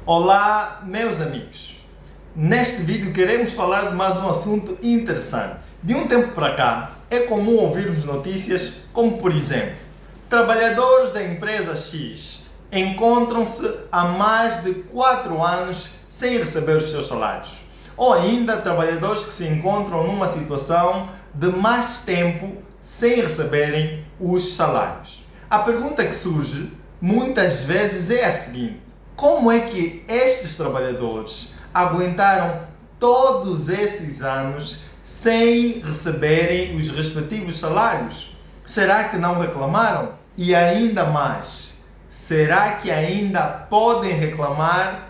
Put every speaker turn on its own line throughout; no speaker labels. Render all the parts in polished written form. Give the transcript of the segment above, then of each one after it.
Olá, meus amigos! Neste vídeo queremos falar de mais um assunto interessante. De um tempo para cá, é comum ouvirmos notícias como, por exemplo, trabalhadores da empresa X encontram-se há mais de 4 anos sem receber os seus salários. Ou ainda, trabalhadores que se encontram numa situação de mais tempo sem receberem os salários. A pergunta que surge muitas vezes é a seguinte: como é que estes trabalhadores aguentaram todos esses anos sem receberem os respectivos salários? Será que não reclamaram? E ainda mais, será que ainda podem reclamar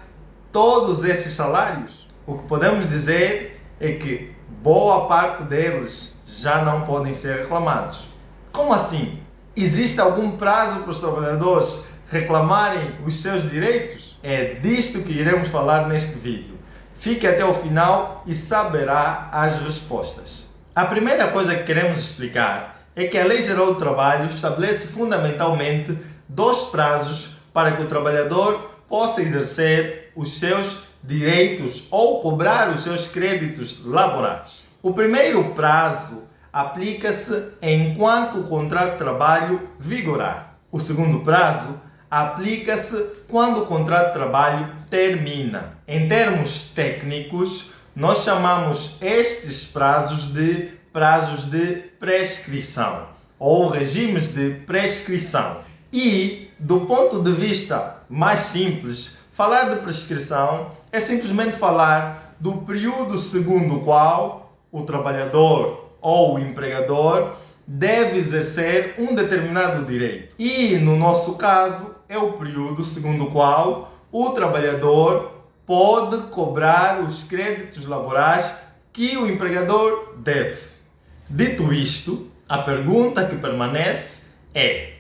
todos esses salários? O que podemos dizer é que boa parte deles já não podem ser reclamados. Como assim? Existe algum prazo para os trabalhadores reclamarem os seus direitos? É disto que iremos falar neste vídeo. Fique até o final e saberá as respostas. A primeira coisa que queremos explicar é que a Lei Geral do Trabalho estabelece fundamentalmente 2 prazos para que o trabalhador possa exercer os seus direitos ou cobrar os seus créditos laborais. O primeiro prazo aplica-se enquanto o contrato de trabalho vigorar. O segundo prazo aplica-se quando o contrato de trabalho termina. Em termos técnicos, nós chamamos estes prazos de prescrição ou regimes de prescrição. E, do ponto de vista mais simples, falar de prescrição é simplesmente falar do período segundo o qual o trabalhador ou o empregador deve exercer um determinado direito. E, no nosso caso, é o período segundo o qual o trabalhador pode cobrar os créditos laborais que o empregador deve. Dito isto, a pergunta que permanece é: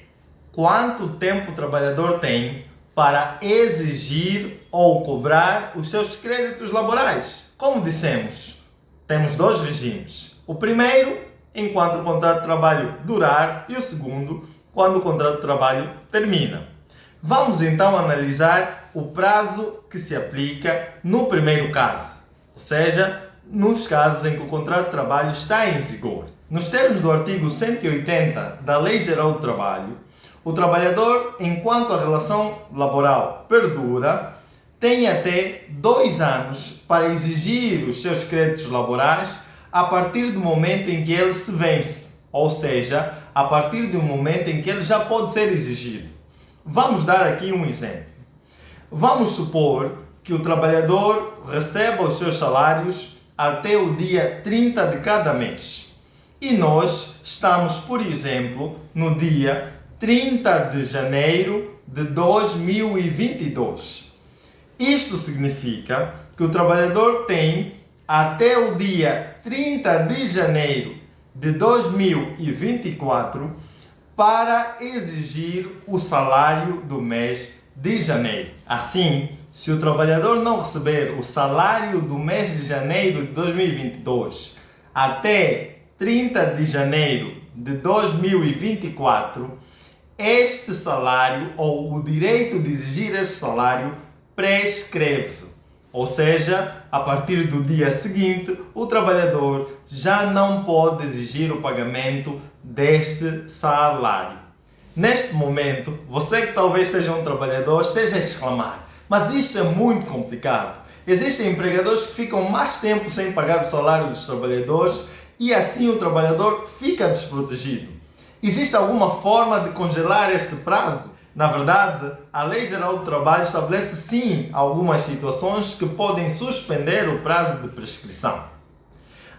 quanto tempo o trabalhador tem para exigir ou cobrar os seus créditos laborais? Como dissemos, temos 2 regimes. O primeiro, enquanto o contrato de trabalho durar, e o segundo, quando o contrato de trabalho termina. Vamos então analisar o prazo que se aplica no primeiro caso, ou seja, nos casos em que o contrato de trabalho está em vigor. Nos termos do artigo 180 da Lei Geral do Trabalho, o trabalhador, enquanto a relação laboral perdura, tem até 2 anos para exigir os seus créditos laborais a partir do momento em que ele se vence, ou seja, a partir do momento em que ele já pode ser exigido. Vamos dar aqui um exemplo. Vamos supor que o trabalhador receba os seus salários até o dia 30 de cada mês. E nós estamos, por exemplo, no dia 30 de janeiro de 2022. Isto significa que o trabalhador tem até o dia 30 de janeiro de 2024 para exigir o salário do mês de janeiro. Assim, se o trabalhador não receber o salário do mês de janeiro de 2022 até 30 de janeiro de 2024, este salário ou o direito de exigir esse salário prescreve. Ou seja, a partir do dia seguinte, o trabalhador já não pode exigir o pagamento deste salário. Neste momento, você que talvez seja um trabalhador esteja a exclamar: mas isto é muito complicado. Existem empregadores que ficam mais tempo sem pagar o salário dos trabalhadores e assim o trabalhador fica desprotegido. Existe alguma forma de congelar este prazo? Na verdade, a Lei Geral do Trabalho estabelece sim algumas situações que podem suspender o prazo de prescrição.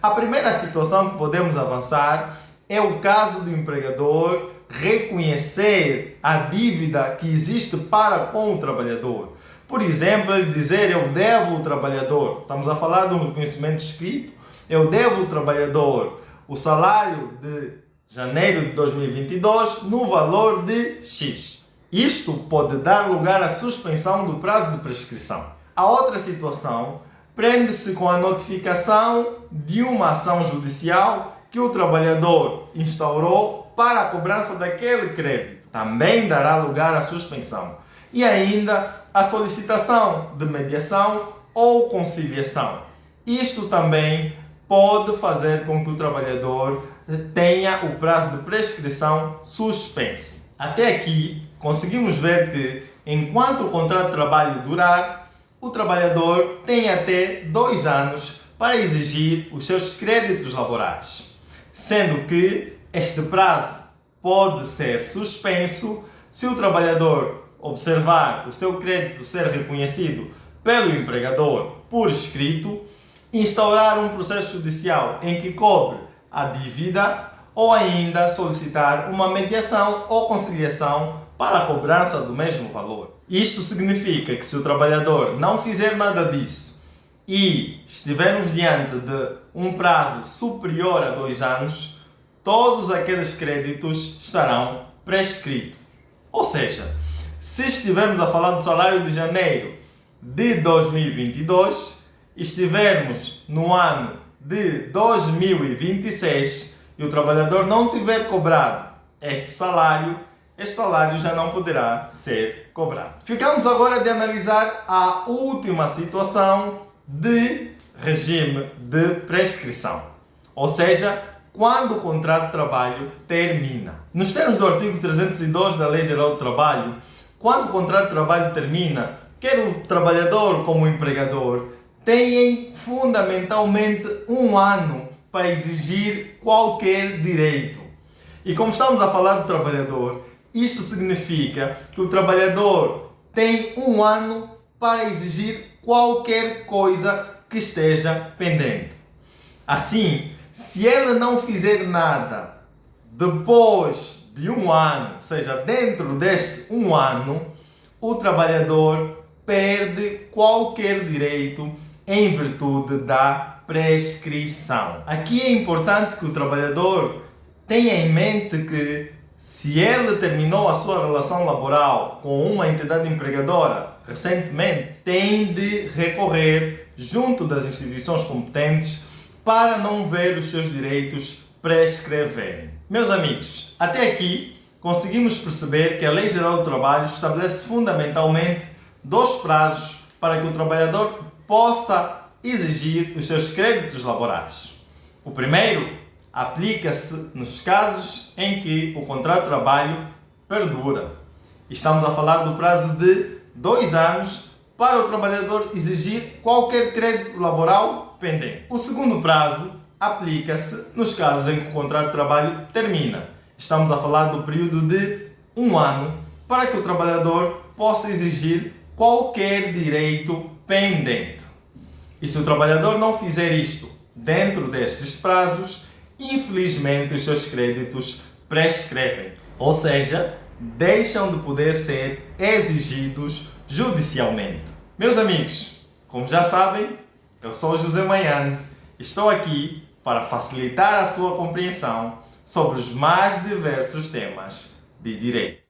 A primeira situação que podemos avançar é o caso do empregador reconhecer a dívida que existe para com o trabalhador. Por exemplo, ele dizer: eu devo ao trabalhador, estamos a falar de um reconhecimento escrito, eu devo ao trabalhador o salário de janeiro de 2022 no valor de X. Isto pode dar lugar à suspensão do prazo de prescrição. A outra situação prende-se com a notificação de uma ação judicial que o trabalhador instaurou para a cobrança daquele crédito. Também dará lugar à suspensão. E ainda a solicitação de mediação ou conciliação. Isto também pode fazer com que o trabalhador tenha o prazo de prescrição suspenso. Até aqui, conseguimos ver que, enquanto o contrato de trabalho durar, o trabalhador tem até 2 anos para exigir os seus créditos laborais, sendo que este prazo pode ser suspenso se o trabalhador observar o seu crédito ser reconhecido pelo empregador por escrito, instaurar um processo judicial em que cobre a dívida ou ainda solicitar uma mediação ou conciliação para a cobrança do mesmo valor. Isto significa que se o trabalhador não fizer nada disso e estivermos diante de um prazo superior a 2 anos, todos aqueles créditos estarão prescritos. Ou seja, se estivermos a falar do salário de janeiro de 2022, estivermos no ano de 2026 e o trabalhador não tiver cobrado este salário já não poderá ser cobrado. Ficamos agora de analisar a última situação de regime de prescrição, ou seja, quando o contrato de trabalho termina. Nos termos do artigo 302 da Lei Geral do Trabalho, quando o contrato de trabalho termina, quer o trabalhador como o empregador têm fundamentalmente 1 ano para exigir qualquer direito. E como estamos a falar do trabalhador, isto significa que o trabalhador tem 1 ano para exigir qualquer coisa que esteja pendente. Assim, se ele não fizer nada depois de 1 ano, ou seja, dentro deste 1 ano, o trabalhador perde qualquer direito em virtude da prescrição. Aqui é importante que o trabalhador tenha em mente que, se ele terminou a sua relação laboral com uma entidade empregadora recentemente, tem de recorrer junto das instituições competentes para não ver os seus direitos prescreverem. Meus amigos, até aqui conseguimos perceber que a Lei Geral do Trabalho estabelece fundamentalmente 2 prazos para que o trabalhador possa exigir os seus créditos laborais. O primeiro aplica-se nos casos em que o contrato de trabalho perdura. Estamos a falar do prazo de 2 anos para o trabalhador exigir qualquer crédito laboral pendente. O segundo prazo aplica-se nos casos em que o contrato de trabalho termina. Estamos a falar do período de 1 ano para que o trabalhador possa exigir qualquer direito pendente. E se o trabalhador não fizer isto dentro destes prazos, infelizmente os seus créditos prescrevem, ou seja, deixam de poder ser exigidos judicialmente. Meus amigos, como já sabem, eu sou José Manhande e estou aqui para facilitar a sua compreensão sobre os mais diversos temas de direito.